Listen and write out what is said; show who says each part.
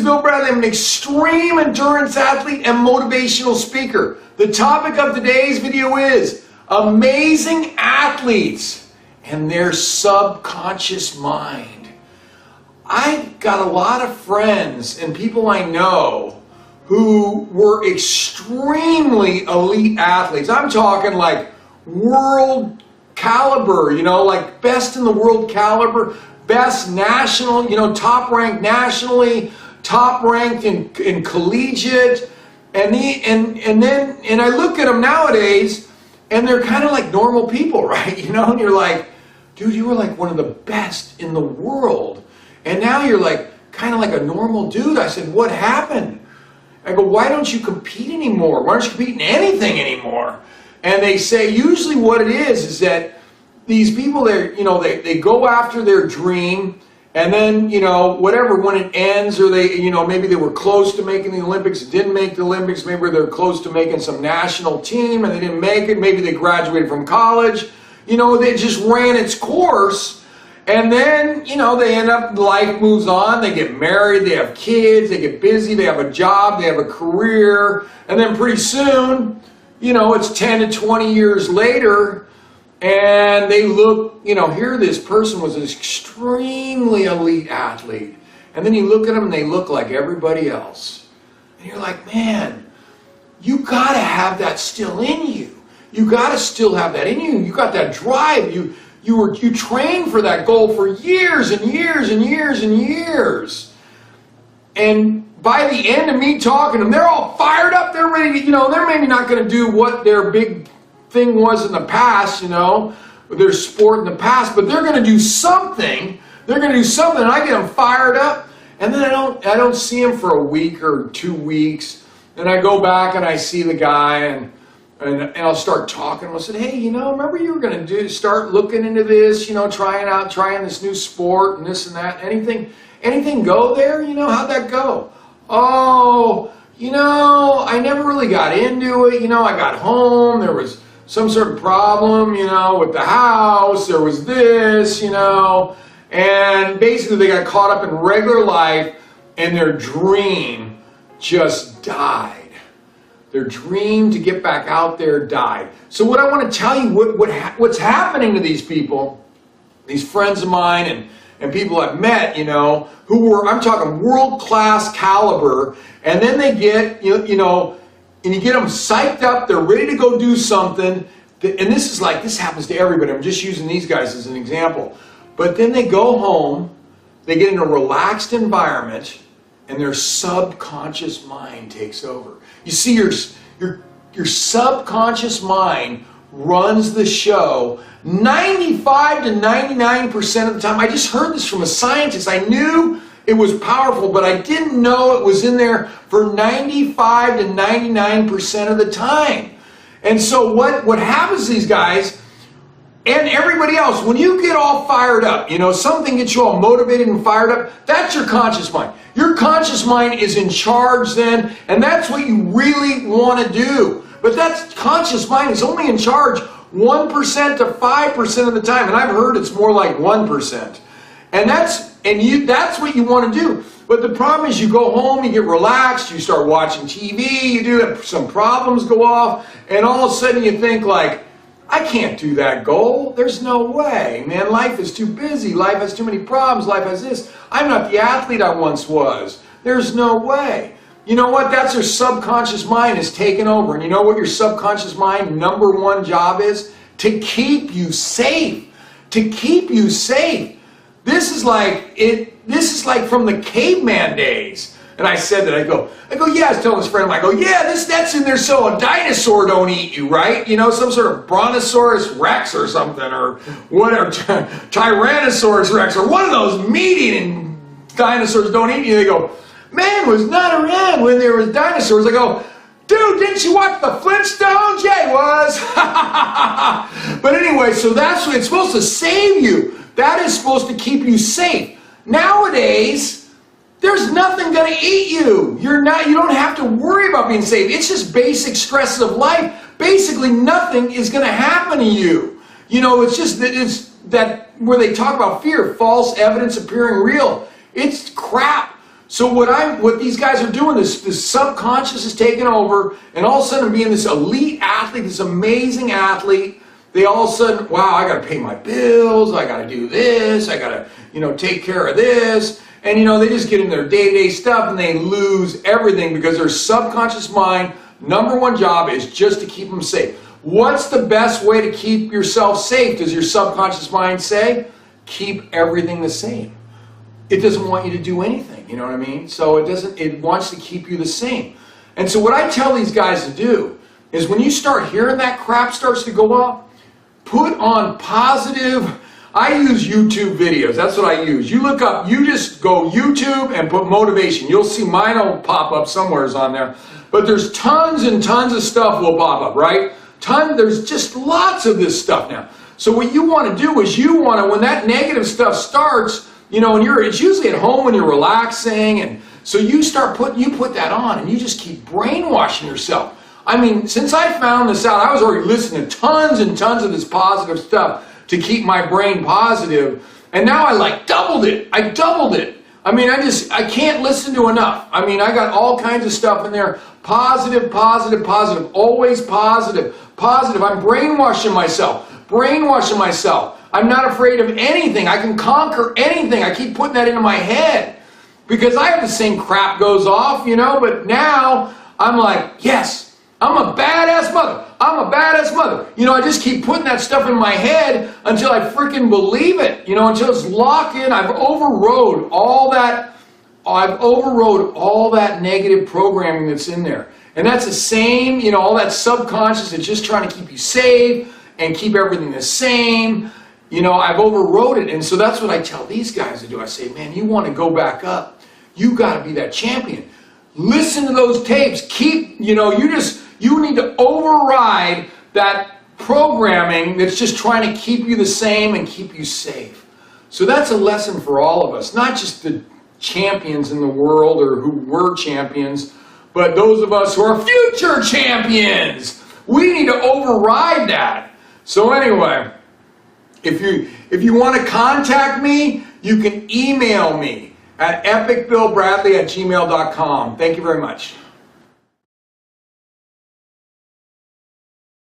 Speaker 1: Bill Bradley. I'm an extreme endurance athlete and motivational speaker. The topic of today's video is amazing athletes and their subconscious mind. I've got a lot of friends and people I know who were extremely elite athletes. I'm talking like world caliber, like best in the world caliber, best national, top ranked nationally, top ranked in collegiate, and I look at them nowadays and they're kind of like normal people, right? And you're like, dude, you were like one of the best in the world, and now you're like kind of like a normal dude. I said, what happened? I go, why don't you compete anymore? Why don't you compete in anything anymore? And they say usually what it is that these people, they go after their dream, and then, whatever, when it ends, or maybe they were close to making the Olympics, didn't make the Olympics, maybe they're close to making some national team and they didn't make it, maybe they graduated from college, they just ran its course. And then, they end up, life moves on, they get married, they have kids, they get busy, they have a job, they have a career, and then pretty soon, it's 10 to 20 years later, and they look, here this person was an extremely elite athlete, and then you look at them and they look like everybody else. And you're like, man, you gotta have that still in you. You gotta still have that in you. You got that drive. You trained for that goal for years and years and years and years. And by the end of me talking to them, they're all fired up. They're ready to, they're maybe not going to do what their big thing was in the past, their sport in the past, but they're going to do something. They're going to do something, and I get them fired up. And then I don't see them for a week or 2 weeks. And I go back and I see the guy, and I'll start talking. I'll say, hey, remember you were going to start looking into this, trying this new sport and this and that. Anything go there? How'd that go? Oh, I never really got into it. I got home. There was some sort of problem, with the house. There was this, and basically they got caught up in regular life, and their dream just died. Their dream to get back out there died. So what I want to tell you, what's happening to these people, these friends of mine and people I've met, who were, I'm talking world-class caliber, and then they get, and you get them psyched up, they're ready to go do something, and this happens to everybody. I'm just using these guys as an example. But then they go home, they get in a relaxed environment, and their subconscious mind takes over. You see, your subconscious mind runs the show 95 to 99% of the time. I just heard this from a scientist. I knew it was powerful, but I didn't know it was in there for 95 to 99% of the time. And so what happens to these guys and everybody else, when you get all fired up, something gets you all motivated and fired up, that's your conscious mind. Your conscious mind is in charge then, and that's what you really want to do. But that conscious mind is only in charge 1% to 5% of the time, and I've heard it's more like 1%. And that's what you want to do. But the problem is you go home, you get relaxed, you start watching TV, you do some problems go off, and all of a sudden you think like, I can't do that goal. There's no way, man. Life is too busy. Life has too many problems. Life has this. I'm not the athlete I once was. There's no way. You know what? That's your subconscious mind is taking over. And you know what your subconscious mind number one job is? To keep you safe. To keep you safe. This is like from the caveman days. And I said that, I go, yeah, I was telling this friend, I go, yeah, that's in there so a dinosaur don't eat you, right? Some sort of brontosaurus rex or something, or whatever, tyrannosaurus rex, or one of those meat-eating dinosaurs don't eat you. They go, man was not around when there was dinosaurs. I go, dude, didn't you watch the Flintstones? Yeah, he was. But anyway, so that's what it's supposed to save you. That is supposed to keep you safe. Nowadays, there's nothing going to eat you. You don't have to worry about being safe. It's just basic stresses of life. Basically, nothing is going to happen to you. It's that where they talk about fear, false evidence appearing real. It's crap. So what these guys are doing, this subconscious is taking over, and all of a sudden being this elite athlete, this amazing athlete, they all of a sudden, wow, I got to pay my bills, I got to do this, I got to, take care of this. And, they just get in their day-to-day stuff and they lose everything because their subconscious mind, number one job is just to keep them safe. What's the best way to keep yourself safe, does your subconscious mind say? Keep everything the same. It doesn't want you to do anything, you know what I mean? So it wants to keep you the same. And so what I tell these guys to do is when you start hearing that crap starts to go up, put on positive. I use YouTube videos. That's what I use. You just go YouTube and put motivation. You'll see mine will pop up somewheres on there. But there's tons and tons of stuff will pop up, right? There's just lots of this stuff now. So what you want to do is when that negative stuff starts, and it's usually at home when you're relaxing, and so you put that on and you just keep brainwashing yourself. I mean, since I found this out, I was already listening to tons and tons of this positive stuff to keep my brain positive, and now I doubled it. I doubled it. I mean, I can't listen to enough. I mean, I got all kinds of stuff in there. Positive, positive, positive, always positive, positive. I'm brainwashing myself. I'm not afraid of anything. I can conquer anything. I keep putting that into my head because I have the same crap goes off, but now I'm like, yes, I'm a badass mother. I'm a badass mother. I just keep putting that stuff in my head until I freaking believe it, until it's locked in. I've overrode all that negative programming that's in there. And that's the same, all that subconscious that's just trying to keep you safe and keep everything the same. I've overrode it. And so that's what I tell these guys to do. I say, man, you want to go back up. You got to be that champion. Listen to those tapes. You need to override that programming that's just trying to keep you the same and keep you safe. So that's a lesson for all of us, not just the champions in the world or who were champions, but those of us who are future champions. We need to override that. So anyway, if you want to contact me, you can email me at epicbillbradley@gmail.com. Thank you very much.